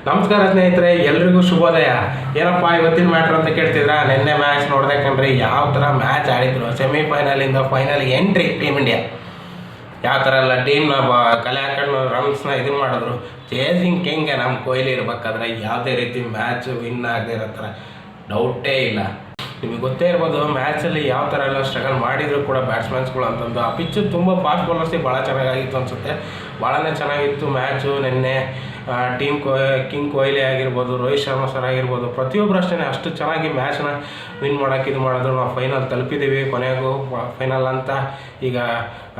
ನಮಸ್ಕಾರ ಸ್ನೇಹಿತರೆ, ಎಲ್ರಿಗೂ ಶುಭೋದಯ. ಏನಪ್ಪ ಇವತ್ತಿನ ಮ್ಯಾಟ್ರ್ ಅಂತ ಕೇಳ್ತಿದ್ರಾ? ನಿನ್ನೆ ಮ್ಯಾಚ್ ನೋಡ್ದೆ ಕಣ್ರಿ. ಯಾವ ಥರ ಮ್ಯಾಚ್ ಆಡಿದ್ರು. ಸೆಮಿಫೈನಲಿಂದ ಫೈನಲ್ಗೆ ಎಂಟ್ರಿ ಟೀಮ್ ಇಂಡಿಯಾ. ಯಾವ ಥರ ಎಲ್ಲ ಟೀಮ್ನ ಕಲೆ ಹಾಕೊಂಡು ರನ್ಸ್ನ ಇದು ಮಾಡಿದ್ರು. ಚೇಸಿಂಗ್ ಕಿಂಗ್ಗೆ ನಮ್ಮ ಕೊಹ್ಲಿ ಇರ್ಬೇಕಾದ್ರೆ ಯಾವುದೇ ರೀತಿ ಮ್ಯಾಚ್ ವಿನ್ ಆಗದೆ ಇರೋ ಥರ ಡೌಟೇ ಇಲ್ಲ. ನಿಮಗೆ ಗೊತ್ತೇ ಇರ್ಬೋದು ಮ್ಯಾಚಲ್ಲಿ ಯಾವ ಥರ ಎಲ್ಲ ಸ್ಟ್ರಗಲ್ ಮಾಡಿದ್ರು ಕೂಡ ಬ್ಯಾಟ್ಸ್ಮನ್ಸ್ಗಳು ಅಂತಂದು. ಆ ಪಿಚ್ಚು ತುಂಬ ಫಾಸ್ಟ್ ಬೌಲರ್ಸಿಗೆ ಭಾಳ ಚೆನ್ನಾಗಿತ್ತು ಅನಿಸುತ್ತೆ. ಭಾಳನೇ ಚೆನ್ನಾಗಿತ್ತು ಮ್ಯಾಚು. ನಿನ್ನೆ ಕಿಂಗ್ ಕೊಹ್ಲಿ ಆಗಿರ್ಬೋದು, ರೋಹಿತ್ ಶರ್ಮಾ ಸರ್ ಆಗಿರ್ಬೋದು, ಪ್ರತಿಯೊಬ್ಬರು ಅಷ್ಟೇ ಅಷ್ಟು ಚೆನ್ನಾಗಿ ಮ್ಯಾಚ್ನ ವಿನ್ ಮಾಡೋಕ್ಕೆ ಇದು ಮಾಡಿದ್ರು. ನಾವು ಫೈನಲ್ ತಲುಪಿದ್ದೀವಿ. ಕೊನೆಗೂ ಫೈನಲ್ ಅಂತ ಈಗ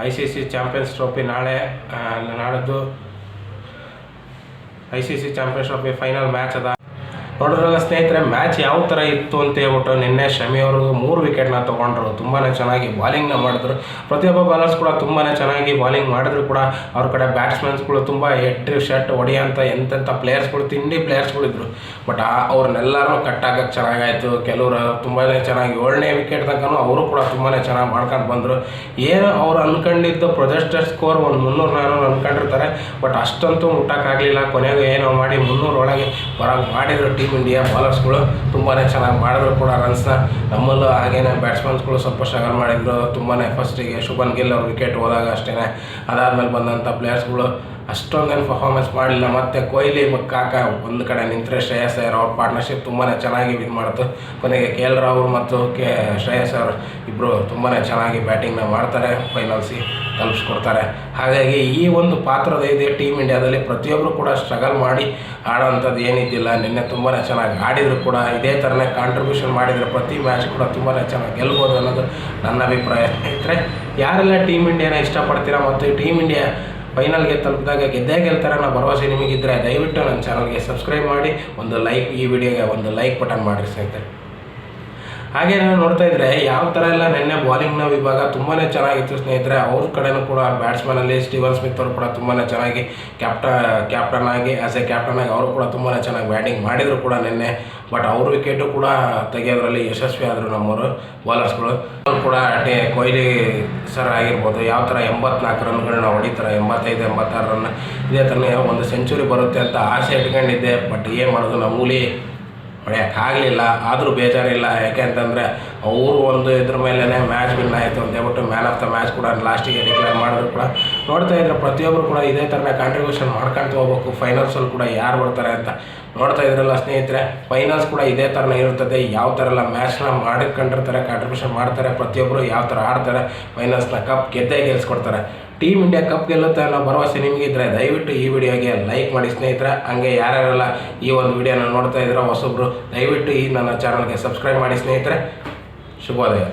ICC ಚಾಂಪಿಯನ್ಸ್ ಟ್ರೋಫಿ ನಾಡಿದ್ದು ICC champions trophy final match ಅದ. ನೋಡಿದ್ರಲ್ಲ ಸ್ನೇಹಿತರೆ, ಮ್ಯಾಚ್ ಯಾವ ಥರ ಇತ್ತು ಅಂತ ಹೇಳ್ಬಿಟ್ಟು ನಿನ್ನೆ ಶಮಿ ಅವರು 3 ವಿಕೆಟ್ನ ತೊಗೊಂಡ್ರು. ತುಂಬಾ ಚೆನ್ನಾಗಿ ಬಾಲಿಂಗ್ನ ಮಾಡಿದ್ರು. ಪ್ರತಿಯೊಬ್ಬ ಬಾಲರ್ಸ್ ಕೂಡ ತುಂಬಾ ಚೆನ್ನಾಗಿ ಬಾಲಿಂಗ್ ಮಾಡಿದ್ರು ಕೂಡ ಅವ್ರ ಕಡೆ ಬ್ಯಾಟ್ಸ್ಮನ್ಸ್ಗಳು ತುಂಬ ಹೆಡ್ ಶಟ್ ಹೊಡೆಯೋಂಥ ಎಂತೆಂಥ ಪ್ಲೇಯರ್ಸ್ಗಳು, ತಿಂಡಿ ಪ್ಲೇಯರ್ಸ್ಗಳಿದ್ರು. ಬಟ್ ಅವ್ರನ್ನೆಲ್ಲರೂ ಕಟ್ಟಾಕಕ್ಕೆ ಚೆನ್ನಾಗಾಯಿತು. ಕೆಲವರು ತುಂಬಾ ಚೆನ್ನಾಗಿ 7ನೇ ವಿಕೆಟ್ ತನಕ ಅವರು ಕೂಡ ತುಂಬಾ ಚೆನ್ನಾಗಿ ಮಾಡ್ಕೊಂಡು ಬಂದರು. ಏನು ಅವ್ರು ಅಂದ್ಕೊಂಡಿದ್ದು ಪ್ರೊಜೆಕ್ಟೆಡ್ ಸ್ಕೋರ್ ಒಂದು 300-400 ಅಂದ್ಕೊಂಡಿರ್ತಾರೆ. ಬಟ್ ಅಷ್ಟಂತೂ ಮುಟ್ಟಕ್ಕಾಗಲಿಲ್ಲ. ಕೊನೆಗೂ ಏನೋ ಮಾಡಿ 300 ಒಳಗೆ ಹೊರಗೆ ಮಾಡಿದ್ರು. ಟೀಮ್ ಇಂಡಿಯಾ ಬಾಲರ್ಸ್ಗಳು ತುಂಬಾ ಚೆನ್ನಾಗಿ ಮಾಡಿದ್ರು ಕೂಡ ರನ್ಸ್ನ. ನಮ್ಮಲ್ಲೂ ಹಾಗೇನೆ ಬ್ಯಾಟ್ಸ್ಮನ್ಸ್ಗಳು ಸ್ವಲ್ಪ ಸ್ಟ್ರಗಲ್ ಮಾಡಿದ್ರು ತುಂಬಾ. ಫಸ್ಟಿಗೆ ಶುಭನ್ ಗಿಲ್ ಅವ್ರು ವಿಕೆಟ್ ಹೋದಾಗ ಅಷ್ಟೇ. ಅದಾದಮೇಲೆ ಬಂದಂಥ ಪ್ಲೇಯರ್ಸ್ಗಳು ಅಷ್ಟೊಂದೇನು ಪರ್ಫಾರ್ಮೆನ್ಸ್ ಮಾಡಲಿಲ್ಲ. ಮತ್ತು ಕೊಹ್ಲಿ ಕಾಕ ಒಂದು ಕಡೆ ನಿಂತರೆ ಶ್ರೇಯಸ್ ಅಯ್ಯರ್ ಅವ್ರ ಪಾರ್ಟ್ನರ್ಶಿಪ್ ತುಂಬಾ ಚೆನ್ನಾಗಿ ಇದು ಮಾಡ್ತು. ಕೊನೆಗೆ KL ರಾಹುಲ್ ಮತ್ತು ಶ್ರೇಯಸ್ ಅಯ್ಯರ್ ಇಬ್ಬರು ತುಂಬಾ ಚೆನ್ನಾಗಿ ಬ್ಯಾಟಿಂಗ್ನ ಮಾಡ್ತಾರೆ, ಫೈನಲ್ಸಿಗೆ ತಲುಪಿಸ್ಕೊಡ್ತಾರೆ. ಹಾಗಾಗಿ ಈ ಒಂದು ಪಾತ್ರದ ಇದೆ ಟೀಮ್ ಇಂಡಿಯಾದಲ್ಲಿ. ಪ್ರತಿಯೊಬ್ಬರು ಕೂಡ ಸ್ಟ್ರಗಲ್ ಮಾಡಿ ಆಡೋವಂಥದ್ದು ಏನಿದ್ದಿಲ್ಲ. ನಿನ್ನೆ ತುಂಬಾ ಚೆನ್ನಾಗಿ ಆಡಿದ್ರು ಕೂಡ ಇದೇ ಥರನೇ ಕಾಂಟ್ರಿಬ್ಯೂಷನ್ ಮಾಡಿದರೆ ಪ್ರತಿ ಮ್ಯಾಚ್ ಕೂಡ ತುಂಬಾ ಚೆನ್ನಾಗಿ ಗೆಲ್ಬೋದು ಅನ್ನೋದು ನನ್ನ ಅಭಿಪ್ರಾಯ. ಸ್ನೇಹಿತರೆ, ಯಾರೆಲ್ಲ ಟೀಮ್ ಇಂಡಿಯಾನ ಇಷ್ಟಪಡ್ತೀರಾ ಮತ್ತು ಟೀಮ್ ಇಂಡಿಯಾ ಫೈನಲ್ಗೆ ತಲುಪಿದಾಗ ಗೆದ್ದೇ ಗೆಲ್ತಾರೆ ಅನ್ನೋ ಭರವಸೆ ನಿಮಗಿದ್ದರೆ ದಯವಿಟ್ಟು ನನ್ನ ಚಾನಲ್ಗೆ ಸಬ್ಸ್ಕ್ರೈಬ್ ಮಾಡಿ ಈ ವಿಡಿಯೋಗೆ ಒಂದು ಲೈಕ್ ಬಟನ್ ಮಾಡಿರಿ ಸ್ನೇಹಿತರೆ. ಹಾಗೆ ನಾವು ನೋಡ್ತಾ ಇದ್ದರೆ ಯಾವ ಥರ ಎಲ್ಲ ನಿನ್ನೆ ಬಾಲಿಂಗ್ನ ವಿಭಾಗ ತುಂಬಾ ಚೆನ್ನಾಗಿತ್ತು ಸ್ನೇಹಿತರೆ. ಅವ್ರ ಕಡೆನೂ ಕೂಡ ಬ್ಯಾಟ್ಸ್ಮನಲ್ಲಿ ಸ್ಟೀವನ್ ಸ್ಮಿತ್ ಅವರು ಕೂಡ ತುಂಬಾ ಚೆನ್ನಾಗಿ ಕ್ಯಾಪ್ಟನ್ ಆಗಿ ಅವರು ಕೂಡ ತುಂಬಾ ಚೆನ್ನಾಗಿ ಬ್ಯಾಟಿಂಗ್ ಮಾಡಿದರು ಕೂಡ ನಿನ್ನೆ. ಬಟ್ ಅವ್ರ ವಿಕೆಟು ಕೂಡ ತೆಗೆಯೋದ್ರಲ್ಲಿ ಯಶಸ್ವಿ ಆದರು ನಮ್ಮವರು ಬಾಲರ್ಸ್ಗಳು. ಅವರು ಕೂಡ ಕೊಹ್ಲಿ ಸರ್ ಆಗಿರ್ಬೋದು ಯಾವ ಥರ 84 ರನ್ಗಳನ್ನ ಹೊಡಿತಾರೆ, 85-86 ರನ್. ಇದೇ ಥರನೇ ಒಂದು ಸೆಂಚುರಿ ಬರುತ್ತೆ ಅಂತ ಆಸೆ ಇಟ್ಕೊಂಡಿದ್ದೆ. ಬಟ್ ಏನು ಮಾಡೋದು, ನಮ್ಮೂಲಿ ಹೊಡೆಯೋಕ್ಕಾಗಲಿಲ್ಲ. ಆದರೂ ಬೇಜಾರಿಲ್ಲ. ಯಾಕೆ ಅಂತಂದರೆ ಅವರು ಒಂದು ಇದ್ರ ಮೇಲೇ ಮ್ಯಾಚ್ ವಿನ್ ಆಯಿತು ಅಂತ ಹೇಳ್ಬಿಟ್ಟು ಮ್ಯಾನ್ ಆಫ್ ದ ಮ್ಯಾಚ್ ಕೂಡ ಲಾಸ್ಟಿಗೆ ಡಿಕ್ಲೇರ್ ಮಾಡಿದ್ರು ಕೂಡ. ನೋಡ್ತಾ ಇದ್ರೆ ಪ್ರತಿಯೊಬ್ಬರು ಕೂಡ ಇದೇ ಥರನೇ ಕಾಂಟ್ರಿಬ್ಯೂಷನ್ ಮಾಡ್ಕೊಳ್ತಾ ಹೋಗ್ಬೇಕು. ಫೈನಲ್ಸಲ್ಲಿ ಕೂಡ ಯಾರು ಬರ್ತಾರೆ ಅಂತ ನೋಡ್ತಾ ಇದ್ರಲ್ಲ ಸ್ನೇಹಿತರೆ. ಫೈನಲ್ಸ್ ಕೂಡ ಇದೇ ಥರನೇ ಇರ್ತದೆ. ಯಾವ ಥರ ಎಲ್ಲ ಮ್ಯಾಚ್ನ ಮಾಡಿಕೊಂಡಿರ್ತಾರೆ, ಕಾಂಟ್ರಿಬ್ಯೂಷನ್ ಮಾಡ್ತಾರೆ, ಪ್ರತಿಯೊಬ್ಬರು ಯಾವ ಥರ ಆಡ್ತಾರೆ, ಫೈನಲ್ಸ್ನ ಕಪ್ ಗೆದ್ದೇ ಗೆಲ್ಸ್ಕೊಡ್ತಾರೆ. ಟೀಮ್ ಇಂಡಿಯಾ ಕಪ್ ಗೆಲ್ಲುತ್ತೆ ಅನ್ನೋ ಭರವಸೆ ನಿಮಗಿದ್ರೆ ದಯವಿಟ್ಟು ಈ ವಿಡಿಯೋಗೆ ಲೈಕ್ ಮಾಡಿ ಸ್ನೇಹಿತರೆ. ಹಂಗೆ ಯಾರ್ಯಾರೆಲ್ಲ ಈ ಒಂದು ವಿಡಿಯೋನ ನೋಡ್ತಾ ಇದ್ದೀರೋ ಹೊಸಬ್ರು ದಯವಿಟ್ಟು ಈ ನನ್ನ ಚಾನಲ್ಗೆ ಸಬ್ಸ್ಕ್ರೈಬ್ ಮಾಡಿ ಸ್ನೇಹಿತರೆ. ಶುಭೋದಯ.